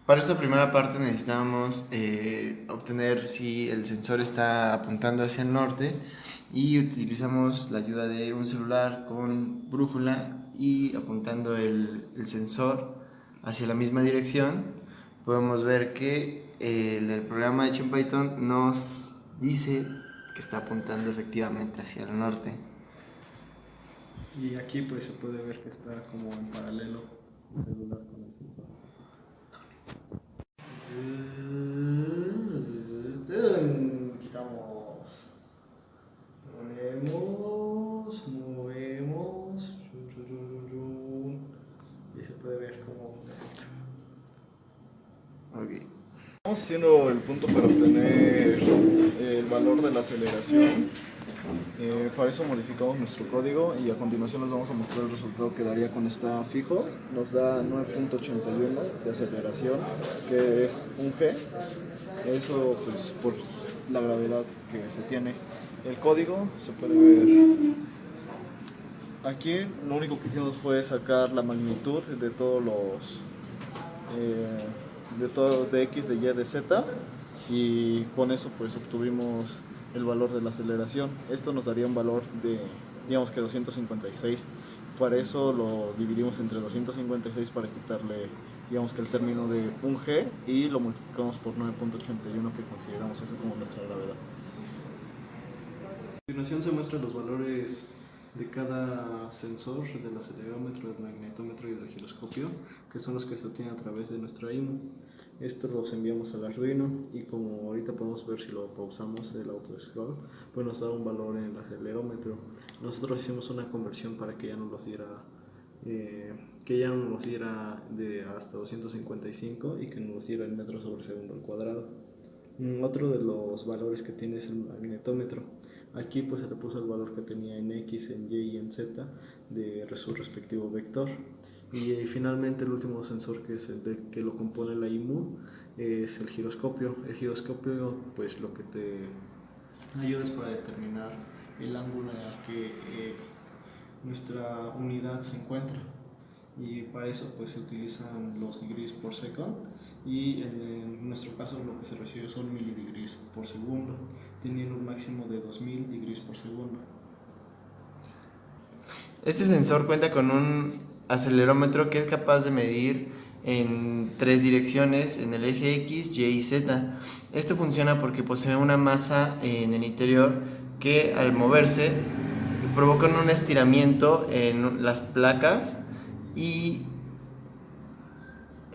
Para esta primera parte necesitamos obtener si el sensor está apuntando hacia el norte y utilizamos la ayuda de un celular con brújula y apuntando el sensor hacia la misma dirección podemos ver que el programa hecho en Python nos dice que está apuntando efectivamente hacia el norte. Y aquí pues se puede ver que está como en paralelo el celular con el sensor. Quitamos, movemos, y se puede ver cómo Okay. estamos haciendo el punto para obtener el valor de la aceleración. Para eso modificamos nuestro código y a continuación les vamos a mostrar el resultado que daría con esta fijo. Nos da 9.81 de aceleración, que es un G. Eso pues por la gravedad que se tiene. El código se puede ver aquí. Lo único que hicimos fue sacar la magnitud de todos los de X, de Y, de Z, y con eso pues obtuvimos el valor de la aceleración. Esto nos daría un valor de, digamos que 256. Para eso lo dividimos entre 256 para quitarle, digamos que el término de un G, y lo multiplicamos por 9.81, que consideramos eso como nuestra gravedad. A continuación se muestran los valores de cada sensor, del acelerómetro, del magnetómetro y del giroscopio, que son los que se obtienen a través de nuestra IMU. Estos los enviamos al Arduino y como ahorita podemos ver si lo pausamos el auto scroll, pues nos da un valor en el acelerómetro. Nosotros hicimos una conversión para que ya nos los diera de hasta 255 y que nos diera en metros sobre segundo al cuadrado. Otro de los valores que tiene es el magnetómetro. Aquí pues se le puso el valor que tenía en X, en Y y en Z de su respectivo vector. Y finalmente el último sensor que es que lo compone la IMU es el giroscopio. El giroscopio pues lo que te ayuda es para determinar el ángulo en el que nuestra unidad se encuentra, y para eso pues se utilizan los degrees por second, y en nuestro caso lo que se recibe son milidegrees por segundo, teniendo un máximo de 2000 degrees por segundo. Este sensor cuenta con un acelerómetro que es capaz de medir en tres direcciones, en el eje X, Y y Z. Esto funciona porque posee una masa en el interior que al moverse provocan un estiramiento en las placas y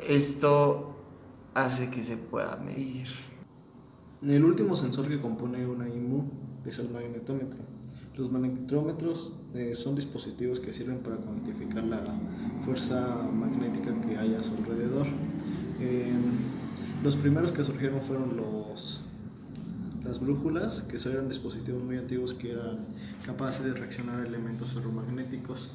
esto hace que se pueda medir. El último sensor que compone una IMU es el magnetómetro. Los magnetómetros son dispositivos que sirven para cuantificar la fuerza magnética que hay a su alrededor. Los primeros que surgieron fueron las brújulas, que eran dispositivos muy antiguos que eran capaces de reaccionar a elementos ferromagnéticos,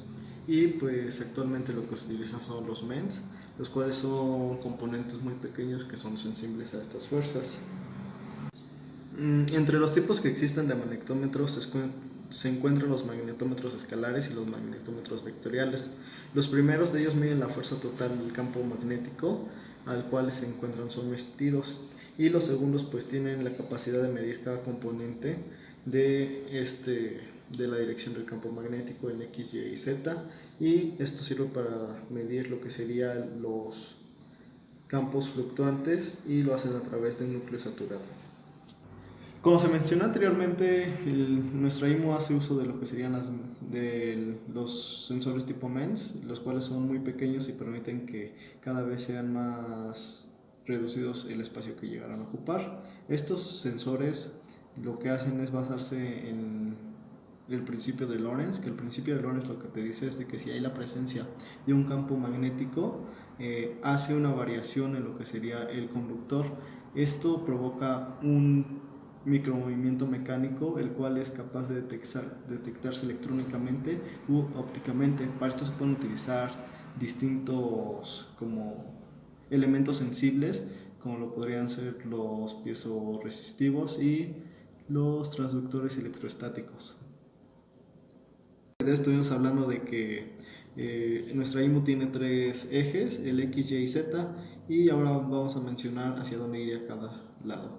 y pues actualmente lo que se utilizan son los MEMS, los cuales son componentes muy pequeños que son sensibles a estas fuerzas. Entre los tipos que existen de magnetómetros se encuentran los magnetómetros escalares y los magnetómetros vectoriales. Los primeros de ellos miden la fuerza total del campo magnético al cual se encuentran sometidos, y los segundos pues tienen la capacidad de medir cada componente de la dirección del campo magnético en X, Y y Z, y esto sirve para medir lo que serían los campos fluctuantes, y lo hacen a través de un núcleo saturado. Como se mencionó anteriormente, nuestra IMU hace uso de lo que serían los sensores tipo MEMS, los cuales son muy pequeños y permiten que cada vez sean más reducidos el espacio que llegarán a ocupar. Estos sensores lo que hacen es basarse en el principio de Lorentz, que el principio de Lorentz lo que te dice es de que si hay la presencia de un campo magnético, hace una variación en lo que sería el conductor. Esto provoca un micromovimiento mecánico, el cual es capaz de detectarse electrónicamente u ópticamente. Para esto se pueden utilizar distintos como elementos sensibles, como lo podrían ser los piezoresistivos y los transductores electroestáticos. Estuvimos hablando de que nuestra IMU tiene tres ejes, el X, Y y Z, y ahora vamos a mencionar hacia dónde iría cada lado.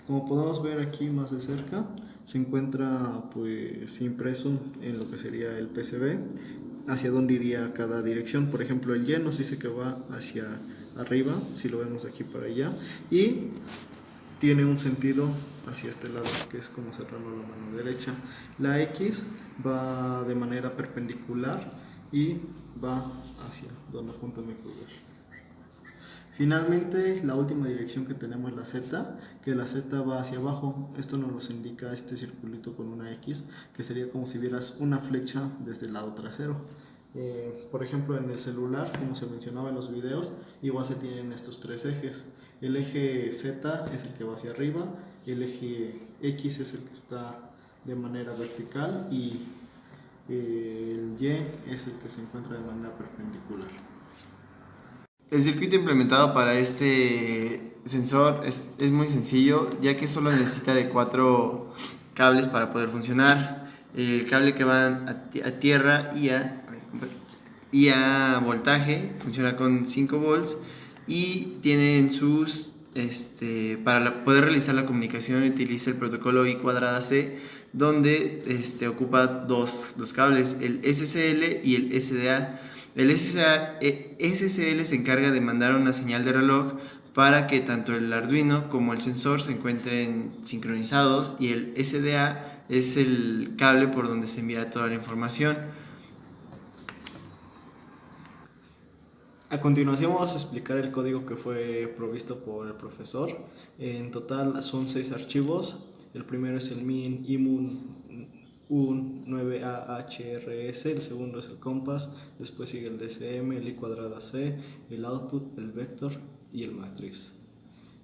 Como podemos ver aquí más de cerca, se encuentra pues impreso en lo que sería el PCB hacia dónde iría cada dirección. Por ejemplo, el Y nos dice que va hacia arriba, si lo vemos aquí para allá, y tiene un sentido hacia este lado, que es como cerrando la mano derecha. La X va de manera perpendicular y va hacia donde apunta mi pulgar. Finalmente, la última dirección que tenemos es la Z, que la Z va hacia abajo. Esto nos lo indica este circulito con una X, que sería como si vieras una flecha desde el lado trasero. Por ejemplo, en el celular, como se mencionaba en los videos, igual se tienen estos tres ejes. El eje Z es el que va hacia arriba, el eje X es el que está de manera vertical y el Y es el que se encuentra de manera perpendicular. El circuito implementado para este sensor es muy sencillo, ya que solo necesita de 4 cables para poder funcionar. El cable que va a tierra y a voltaje funciona con 5 volts y tienen sus poder realizar la comunicación utiliza el protocolo I²C, donde ocupa dos cables, el SCL y el SDA. El SCL se encarga de mandar una señal de reloj para que tanto el Arduino como el sensor se encuentren sincronizados, y el SDA es el cable por donde se envía toda la información. A continuación vamos a explicar el código que fue provisto por el profesor. En total son 6 archivos. El primero es el min imun un9AHRS, el segundo es el compass, después sigue el DCM, el I²C, el output, el vector y el matrix.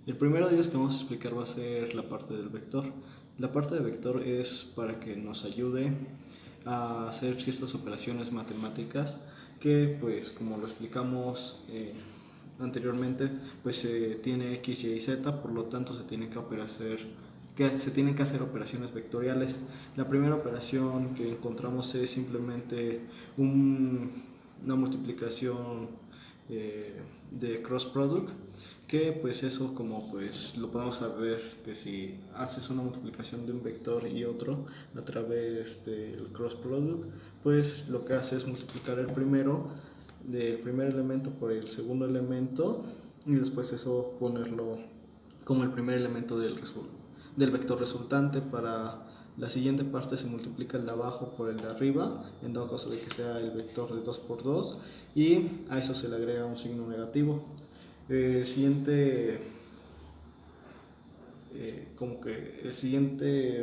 El primero de ellos que vamos a explicar va a ser la parte del vector. La parte de vector es para que nos ayude a hacer ciertas operaciones matemáticas que, pues como lo explicamos anteriormente, pues tiene X, Y y Z, por lo tanto se tienen que hacer operaciones vectoriales. La primera operación que encontramos es simplemente una multiplicación de cross product, que pues eso, como pues lo podemos saber, que si haces una multiplicación de un vector y otro a través del cross product, pues lo que hace es multiplicar el primer elemento por el segundo elemento y después eso ponerlo como el primer elemento del vector resultante. Para la siguiente parte se multiplica el de abajo por el de arriba, en dado caso de que sea el vector de 2 por 2, y a eso se le agrega un signo negativo. El siguiente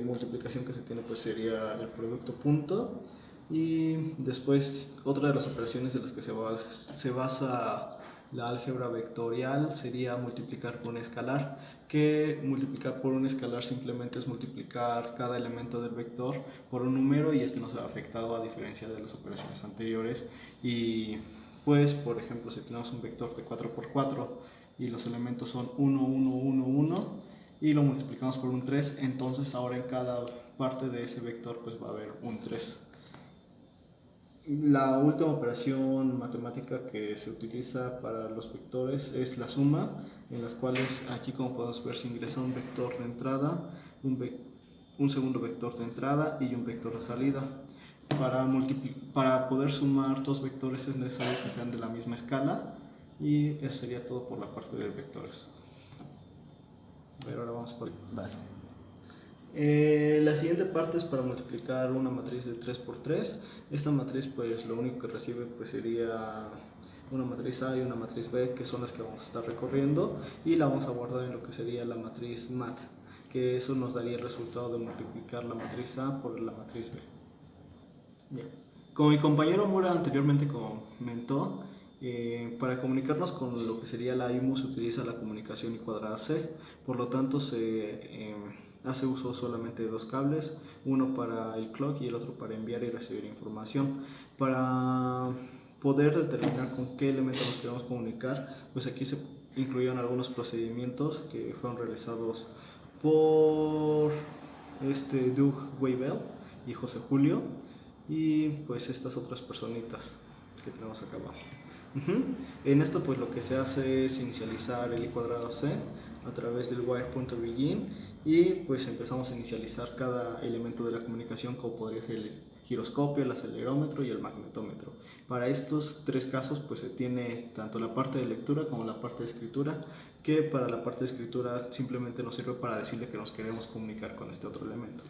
multiplicación que se tiene pues sería el producto punto, y después otra de las operaciones de las que se basa la álgebra vectorial sería multiplicar por un escalar, que multiplicar por un escalar simplemente es multiplicar cada elemento del vector por un número, y este no se ve afectado a diferencia de las operaciones anteriores. Y pues, por ejemplo, si tenemos un vector de 4 por 4 y los elementos son 1, 1, 1, 1 y lo multiplicamos por un 3, entonces ahora en cada parte de ese vector pues va a haber un 3. La última operación matemática que se utiliza para los vectores es la suma, en las cuales aquí, como podemos ver, se ingresa un vector de entrada, un segundo vector de entrada y un vector de salida. Para poder sumar dos vectores es necesario que sean de la misma escala, y eso sería todo por la parte de vectores. A ver, ahora vamos por base. La siguiente parte es para multiplicar una matriz de 3 por 3. Esta matriz pues lo único que recibe pues sería una matriz A y una matriz B, que son las que vamos a estar recorriendo, y la vamos a guardar en lo que sería la matriz mat, que eso nos daría el resultado de multiplicar la matriz A por la matriz B. Bien. Como mi compañero Mura anteriormente comentó, para comunicarnos con lo que sería la IMU se utiliza la comunicación I²C, por lo tanto se hace uso solamente de dos cables, uno para el clock y el otro para enviar y recibir información. Para poder determinar con qué elemento nos queremos comunicar, pues aquí se incluyeron algunos procedimientos que fueron realizados por Doug Weibel y José Julio, y pues estas otras personitas que tenemos acá abajo. Ujú. En esto pues lo que se hace es inicializar el I²C a través del wire.begin y pues empezamos a inicializar cada elemento de la comunicación, como podría ser el giroscopio, el acelerómetro y el magnetómetro. Para estos tres casos pues se tiene tanto la parte de lectura como la parte de escritura, que para la parte de escritura simplemente nos sirve para decirle que nos queremos comunicar con este otro elemento.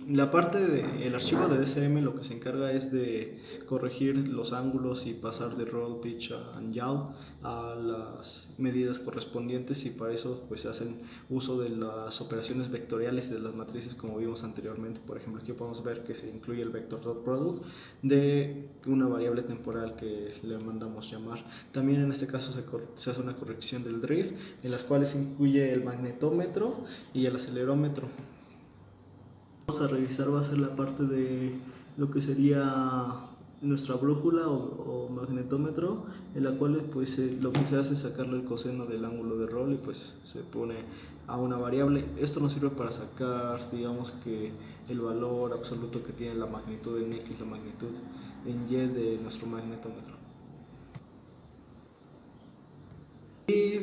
La parte del archivo de DCM lo que se encarga es de corregir los ángulos y pasar de roll, pitch and yaw a las medidas correspondientes, y para eso pues se hacen uso de las operaciones vectoriales de las matrices, como vimos anteriormente. Por ejemplo, aquí podemos ver que se incluye el vector.product de una variable temporal que le mandamos llamar. También en este caso se hace una corrección del drift, en las cuales se incluye el magnetómetro y el acelerómetro. Vamos a revisar va a ser la parte de lo que sería nuestra brújula o magnetómetro, en la cual pues lo que se hace es sacarle el coseno del ángulo de roll y pues se pone a una variable. Esto nos sirve para sacar, digamos, que el valor absoluto que tiene la magnitud en X, la magnitud en Y de nuestro magnetómetro. Y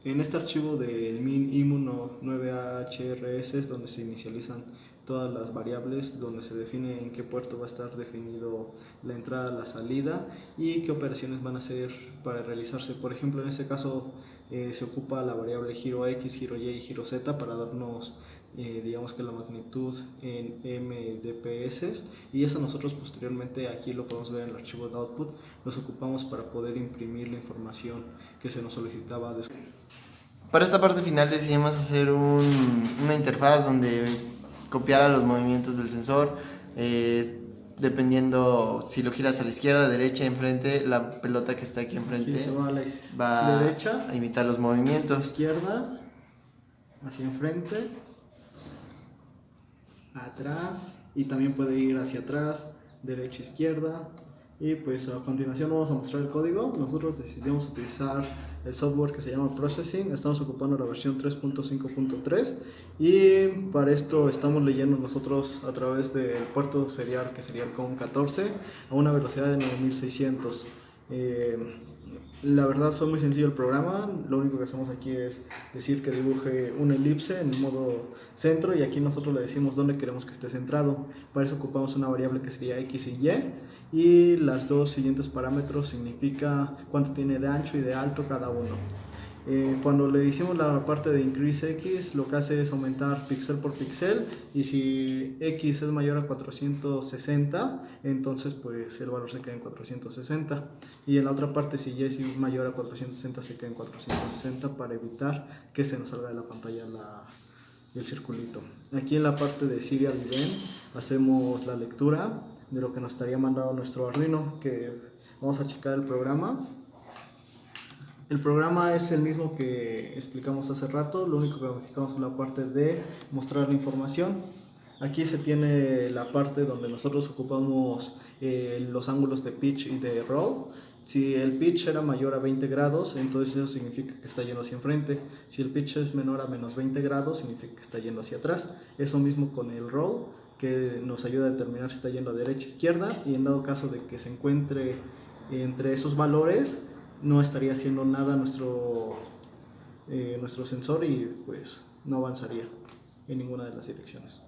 en este archivo del min IMU 9HRS es donde se inicializan todas las variables, donde se define en qué puerto va a estar definido la entrada, la salida y qué operaciones van a ser para realizarse. Por ejemplo, en este caso se ocupa la variable giro X, giro Y y giro Z para darnos digamos que la magnitud en mdps, y eso nosotros posteriormente, aquí lo podemos ver en el archivo de output, los ocupamos para poder imprimir la información que se nos solicitaba. Para esta parte final decidimos hacer una interfaz donde copiara los movimientos del sensor, dependiendo si lo giras a la izquierda, derecha, enfrente, la pelota que está aquí enfrente Aquí se va a la va derecha, a imitar los movimientos. izquierda, hacia enfrente, atrás, y también puede ir hacia atrás, derecha, izquierda. Y pues a continuación vamos a mostrar el código. Nosotros decidimos utilizar el software que se llama Processing. Estamos ocupando la versión 3.5.3 y para esto estamos leyendo nosotros a través del puerto serial, que sería el COM14, a una velocidad de 9600. La verdad fue muy sencillo el programa. Lo único que hacemos aquí es decir que dibuje una elipse en modo centro, y aquí nosotros le decimos dónde queremos que esté centrado. Para eso ocupamos una variable que sería X y las dos siguientes parámetros significa cuánto tiene de ancho y de alto cada uno. Cuando le hicimos la parte de increase X, lo que hace es aumentar píxel por píxel, y si X es mayor a 460, entonces pues el valor se queda en 460, y en la otra parte si Y es mayor a 460 se queda en 460, para evitar que se nos salga de la pantalla el circulito. Aquí en la parte de serial event hacemos la lectura de lo que nos estaría mandando nuestro Arduino, que vamos a checar el programa. El programa es el mismo que explicamos hace rato, lo único que modificamos es la parte de mostrar la información. Aquí se tiene la parte donde nosotros ocupamos los ángulos de pitch y de roll. Si el pitch era mayor a 20 grados, entonces eso significa que está yendo hacia enfrente. Si el pitch es menor a menos 20 grados, significa que está yendo hacia atrás. Eso mismo con el roll, que nos ayuda a determinar si está yendo a derecha o izquierda, y en dado caso de que se encuentre entre esos valores, no estaría haciendo nada nuestro sensor y pues no avanzaría en ninguna de las direcciones.